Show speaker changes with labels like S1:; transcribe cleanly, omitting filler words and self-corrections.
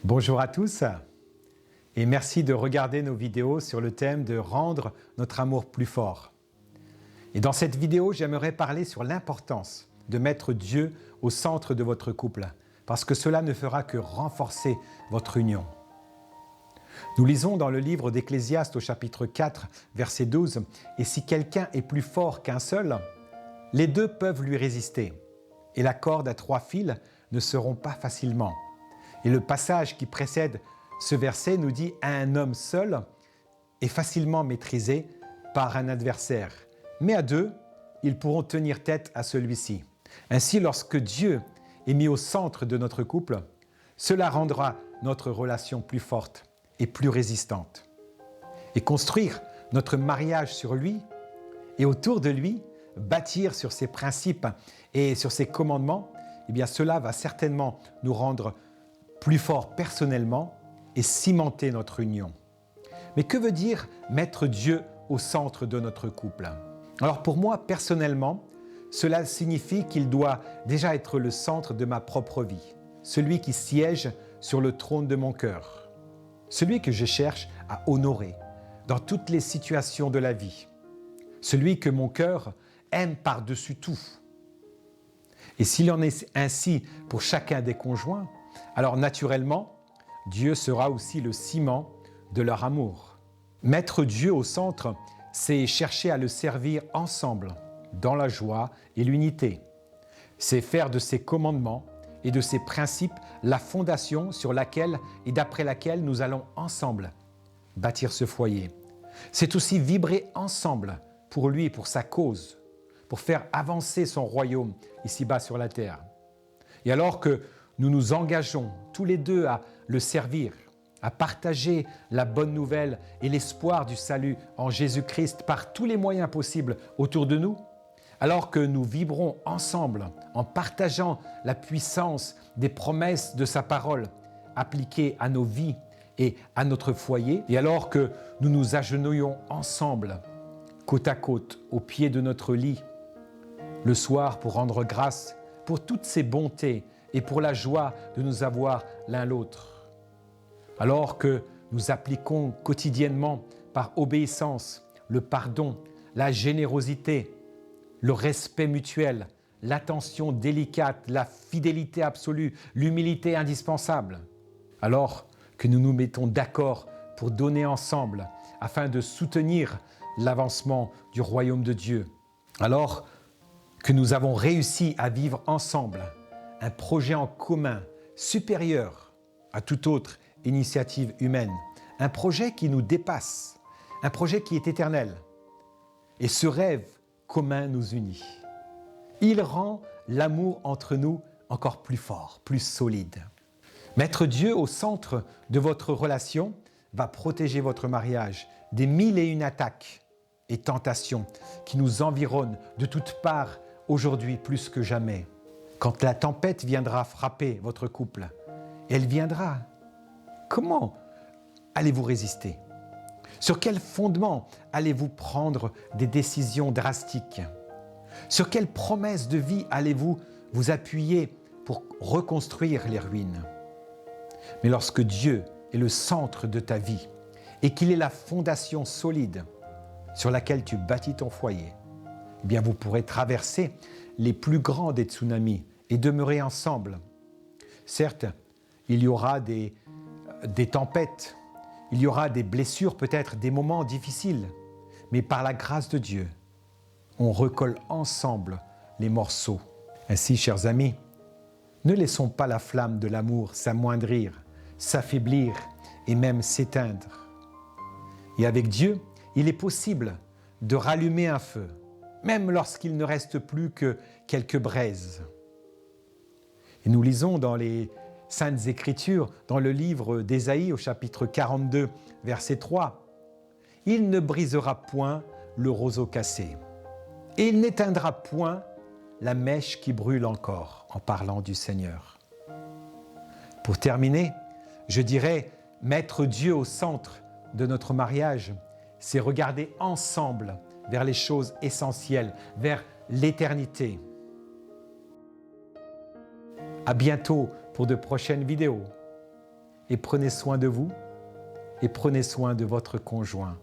S1: Bonjour à tous et merci de regarder nos vidéos sur le thème de rendre notre amour plus fort. Et dans cette vidéo, j'aimerais parler sur l'importance de mettre Dieu au centre de votre couple parce que cela ne fera que renforcer votre union. Nous lisons dans le livre d'Ecclésiaste au chapitre 4, verset 12 « Et si quelqu'un est plus fort qu'un seul, les deux peuvent lui résister, et la corde à 3 fils ne se rompt pas facilement. » Et le passage qui précède ce verset nous dit « Un homme seul est facilement maîtrisé par un adversaire, mais à deux, ils pourront tenir tête à celui-ci. » Ainsi, lorsque Dieu est mis au centre de notre couple, cela rendra notre relation plus forte et plus résistante. Et construire notre mariage sur lui et autour de lui, bâtir sur ses principes et sur ses commandements, eh bien cela va certainement nous rendre plus forts personnellement et cimenter notre union. Mais que veut dire mettre Dieu au centre de notre couple? Alors pour moi, personnellement, cela signifie qu'il doit déjà être le centre de ma propre vie, celui qui siège sur le trône de mon cœur, celui que je cherche à honorer dans toutes les situations de la vie, celui que mon cœur aime par-dessus tout. Et s'il en est ainsi pour chacun des conjoints, alors naturellement, Dieu sera aussi le ciment de leur amour. Mettre Dieu au centre, c'est chercher à le servir ensemble, dans la joie et l'unité. C'est faire de ses commandements et de ses principes la fondation sur laquelle et d'après laquelle nous allons ensemble bâtir ce foyer. C'est aussi vibrer ensemble pour lui et pour sa cause, pour faire avancer son royaume ici-bas sur la terre. Et alors que nous nous engageons tous les deux à le servir, à partager la bonne nouvelle et l'espoir du salut en Jésus-Christ par tous les moyens possibles autour de nous, alors que nous vibrons ensemble en partageant la puissance des promesses de sa parole appliquées à nos vies et à notre foyer, et alors que nous nous agenouillons ensemble, côte à côte, au pied de notre lit, le soir pour rendre grâce pour toutes ces bontés et pour la joie de nous avoir l'un l'autre. Alors que nous appliquons quotidiennement par obéissance le pardon, la générosité, le respect mutuel, l'attention délicate, la fidélité absolue, l'humilité indispensable. Alors que nous nous mettons d'accord pour donner ensemble afin de soutenir l'avancement du royaume de Dieu. Alors que nous avons réussi à vivre ensemble un projet en commun supérieur à toute autre initiative humaine, un projet qui nous dépasse, un projet qui est éternel. Et ce rêve commun nous unit. Il rend l'amour entre nous encore plus fort, plus solide. Mettre Dieu au centre de votre relation va protéger votre mariage des 1001 attaques et tentations qui nous environnent de toutes parts aujourd'hui plus que jamais. Quand la tempête viendra frapper votre couple, elle viendra, comment allez-vous résister? Sur quel fondement allez-vous prendre des décisions drastiques? Sur quelle promesse de vie allez-vous vous appuyer pour reconstruire les ruines? Mais lorsque Dieu est le centre de ta vie et qu'il est la fondation solide sur laquelle tu bâtis ton foyer, eh bien vous pourrez traverser les plus grands des tsunamis et demeurer ensemble. Certes, il y aura des tempêtes, il y aura des blessures, peut-être des moments difficiles, mais par la grâce de Dieu, on recolle ensemble les morceaux. Ainsi, chers amis, ne laissons pas la flamme de l'amour s'amoindrir, s'affaiblir et même s'éteindre. Et avec Dieu, il est possible de rallumer un feu, même lorsqu'il ne reste plus que quelques braises. Et nous lisons dans les Saintes Écritures, dans le livre d'Ésaïe au chapitre 42, verset 3, « Il ne brisera point le roseau cassé, et il n'éteindra point la mèche qui brûle encore, en parlant du Seigneur. » Pour terminer, je dirais, mettre Dieu au centre de notre mariage, c'est regarder ensemble vers les choses essentielles, vers l'éternité. À bientôt pour de prochaines vidéos. et prenez soin de vous et prenez soin de votre conjoint.